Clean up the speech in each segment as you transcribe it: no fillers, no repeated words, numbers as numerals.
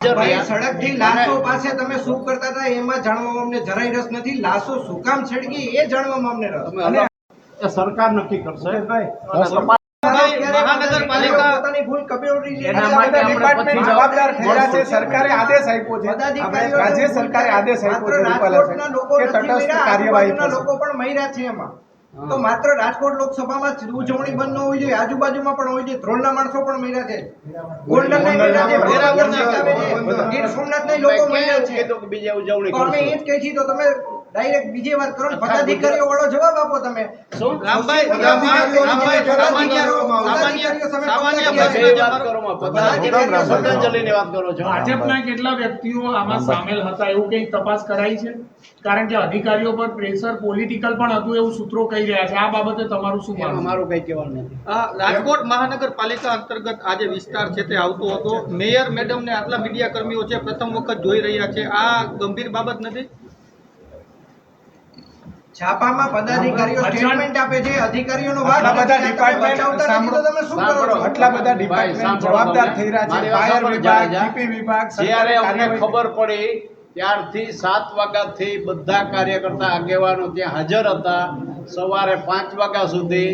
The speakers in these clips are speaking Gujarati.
સડક થી લાશો પાસે તમે શું કરતા હતા એમાં જાણવામાં અમને જરાય રસ નથી. લાશો શું કામ છડકી એ જાણવામાં અમને રસ. સરકાર નક્કી કરશે. મહાનગરપાલિકા પોતાની ભૂલ કબૂલી લે. એના માટે આપણે જવાબદાર થયા છે. સરકારે આદેશ આપ્યો છે. રાજ્ય સરકારે આદેશ આપ્યો છે રાજકોટના લોકો કે નથી તટસ્થ મર્યા, કાર્યવાહી આજુબાજુના થશે. લોકો પણ મર્યા છે એમાં. તો માત્ર રાજકોટ લોકસભામાં જ ઉજવણી બંધ ન હોવી જોઈએ, આજુબાજુમાં પણ હોવી જોઈએ. ધ્રોલના માણસો પણ મર્યા છે, ગોંડલના મર્યા છે, વેરાવળના આવે છે, ગીર સોમનાથના લોકો મર્યા છે. બીજે ઉજવણી તો અમે એ જ કહી છીએ. તો તમે ડાયરેક્ટ બીજી વાત કરો ને, પદાધિકારીઓ વાળો જવાબ આપો તમે. ભાજપના કેટલા વ્યક્તિઓ આમાં સામેલ હતા એવું કઈ તપાસ કરાઈ છે? કારણ કે અધિકારીઓ પર પ્રેશર પોલિટિકલ પણ હતું એવું સૂત્રો કહી રહ્યા છે. આ બાબતે તમારું શું માનવું? મારું કઈ કહેવાનું નથી. રાજકોટ મહાનગરપાલિકા અંતર્ગત આ જે વિસ્તાર છે તે આવતો હતો, મેયર મેડમ ને આટલા મીડિયા કર્મીઓ છે પ્રથમ વખત જોઈ રહ્યા છે, આ ગંભીર બાબત નથી? છાપામાં પદાધિકારીઓ સ્ટેટમેન્ટ આપે છે, અધિકારીઓનો વાક આટલા બધા નથી. ડિપાર્ટમેન્ટ બચાવતા નથી તો તમે શું કરો છો? આટલા બધા ડિપાર્ટમેન્ટ જવાબદાર થઈ રહ્યા છે. ફાયર વિભાગ, જીપી વિભાગ, જ્યારે અમને કાર્યવાહી ખબર પડી ત્યારથી 7 વાગ્યાથી બધા કાર્યકર્તા આગેવાનો ત્યાં હાજર હતા. સવારે 5 વાગ્યા સુધી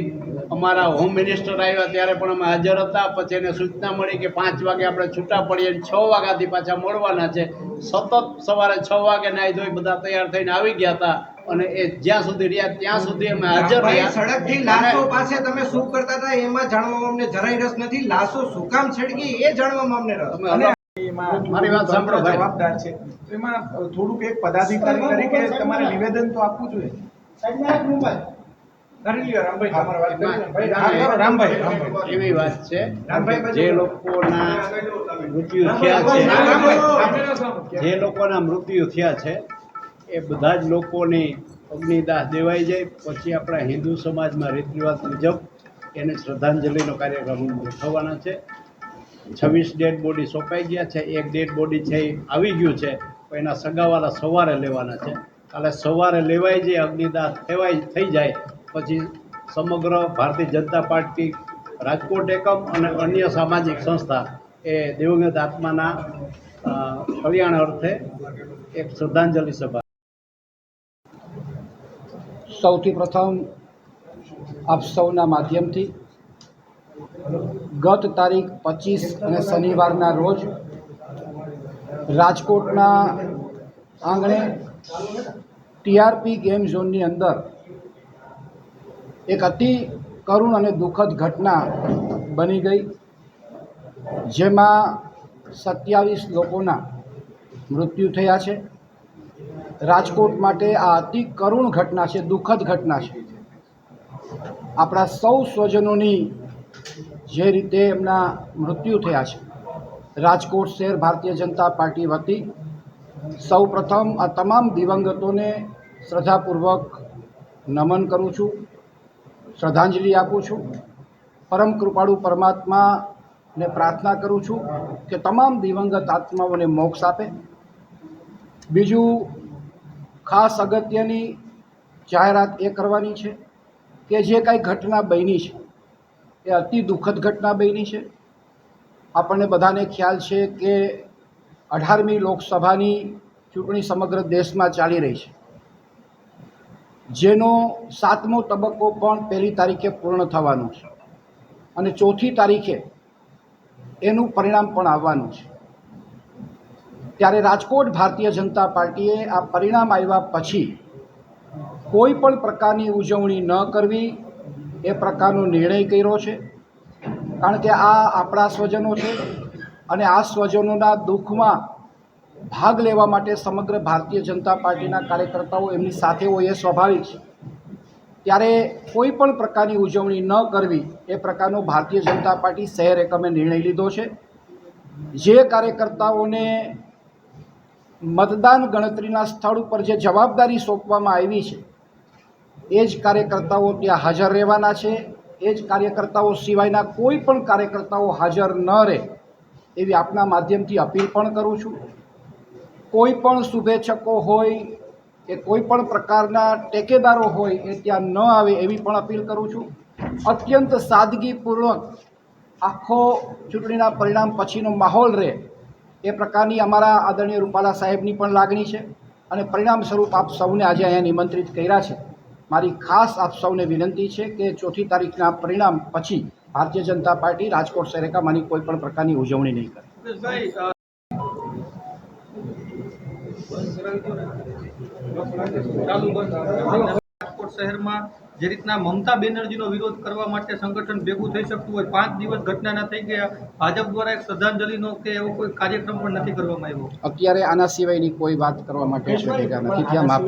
અમારા હોમ મિનિસ્ટર આવ્યા ત્યારે પણ અમે હાજર હતા. પછી એને સૂચના મળી કે 5 વાગે આપણે છૂટા પડીએ, 6 વાગ્યાથી પાછા મળવાના છે. સતત સવારે 6 વાગે નાહી ધોઈ બધા તૈયાર થઈને આવી ગયા હતા અને એ જ્યાં સુધી રહ્યા ત્યાં સુધી અમે હાજર રહ્યા. સડક થી લાશો પાસે તમે શું કરતા હતા એમાં જાણવામાં અમને જરાય રસ નથી. લાશો શું કામ છડકી એ જાણવામાં અમને રસ. મારી વાત સાંભળો ભાઈ. જવાબદાર છે. એમાં થોડુંક એક પદાધિકારી તરીકે તમારે નિવેદન તો આપવું જોઈએ. રામભાઈ એવી વાત છે જે લોકોના મૃત્યુ થયા છે, જે લોકોના મૃત્યુ થયા છે એ બધા જ લોકોની અગ્નિદાહ દેવાઈ જાય. પછી આપણા હિન્દુ સમાજમાં રીત રિવાજ મુજબ એને શ્રદ્ધાંજલિનો કાર્યક્રમ ગોઠવવાના છે. 26 ડેડ બોડી સોંપાઈ ગયા છે. એક ડેડ બોડી છે એ આવી ગયું છે, પણ એના સગાવાલા સવારે લેવાના છે. કાલે સવારે લેવાઈ જાય, અગ્નિદાહ થઈ જાય પછી સમગ્ર ભારતીય જનતા પાર્ટી રાજકોટ એકમ અને અન્ય સામાજિક સંસ્થા એ દિવંગત આત્માના કલ્યાણ અર્થે એક શ્રદ્ધાંજલિ સભા. સૌથી પ્રથમ આપ સૌના માધ્યમથી ગત તારીખ 25 અને શનિવારના રોજ રાજકોટના આંગણે ટીઆરપી ગેમ ઝોનની અંદર એક અતિ કરુણ અને દુઃખદ ઘટના બની ગઈ, જેમાં 27 લોકોના મૃત્યુ થયા છે. રાજકોટ માટે આ અતિ કરુણ ઘટના છે, દુઃખદ ઘટના છે. આપણા સૌ સ્વજનોની જે રીતે એમના મૃત્યુ થયા છે, રાજકોટ શહેર ભારતીય જનતા પાર્ટી વતી સૌ પ્રથમ આ તમામ દિવંગતોને શ્રદ્ધાપૂર્વક નમન કરું છું, શ્રદ્ધાંજલિ આપું છું. પરમ કૃપાળુ પરમાત્માને પ્રાર્થના કરું છું કે તમામ દિવંગત આત્માઓને મોક્ષ આપે. બીજું ખાસ અગત્યની જાહેરાત એ કરવાની છે કે જે કાંઈ ઘટના બની છે એ અતિ દુઃખદ ઘટના બની છે. આપણને બધાને ખ્યાલ છે કે 18મી લોકસભાની ચૂંટણી સમગ્ર દેશમાં ચાલી રહી છે, જેનો 7મો તબક્કો પણ 1લી તારીખે પૂર્ણ થવાનો છે અને 4થી તારીખે એનું પરિણામ પણ આવવાનું છે. ત્યારે રાજકોટ ભારતીય જનતા પાર્ટીએ આ પરિણામ આવ્યા પછી કોઈ પણ પ્રકારની ઉજવણી ન કરવી એ પ્રકારનો નિર્ણય કર્યો છે. કારણ કે આ આપણા સ્વજનો છે અને આ સ્વજનોના દુઃખમાં ભાગ લેવા માટે સમગ્ર ભારતીય જનતા પાર્ટીના કાર્યકર્તાઓ એમની સાથે હોય એ સ્વાભાવિક છે. ત્યારે કોઈ પણ પ્રકારની ઉજવણી ન કરવી એ પ્રકારનો ભારતીય જનતા પાર્ટી શહેર એકમે નિર્ણય લીધો છે. જે કાર્યકર્તાઓને મતદાન ગણતરીના સ્થળ ઉપર જે જવાબદારી સોંપવામાં આવી છે એ જ કાર્યકર્તાઓ ત્યાં હાજર રહેવાના છે. એ જ કાર્યકર્તાઓ સિવાયના કોઈ પણ કાર્યકર્તાઓ હાજર ન રહે એવી આપના માધ્યમથી અપીલ પણ કરું છું. કોઈ પણ શુભેચ્છકો હોય કે કોઈ પણ પ્રકારના ટેકેદારો હોય એ ત્યાં ન આવે એવી પણ અપીલ કરું છું. અત્યંત સાદગીપૂર્વક આખો ચૂંટણીના પરિણામ પછીનો માહોલ રહે એ પ્રકારની અમારા આદરણીય રૂપાલા સાહેબની પણ લાગણી છે અને પરિણામ સ્વરૂપ આપ સૌને આજે અહીંયા નિમંત્રિત કર્યા છે. મારી ખાસ આપ સૌને વિનંતી છે કે 4મી તારીખના પરિણામ પછી ભારતીય જનતા પાર્ટી રાજકોટ શહેરમાંની કોઈ પણ પ્રકારની ઉજવણી નહીં કરે. મુકેશભાઈ, રાજકોટ શહેરમાં જે રીતના મમતા બેનર્જીનો વિરોધ કરવા માટે સંગઠન ભેગું થઈ શકતું હોય, 5 દિવસ ઘટનાના થઈ ગયા, ભાજપ દ્વારા એક શ્રદ્ધાંજલિનો કે એવો કોઈ કાર્યક્રમ પણ નથી કરવામાં આવ્યો. અત્યારે આના સિવાયની કોઈ વાત કરવા માટે આપણે ભેગા નથી થયા.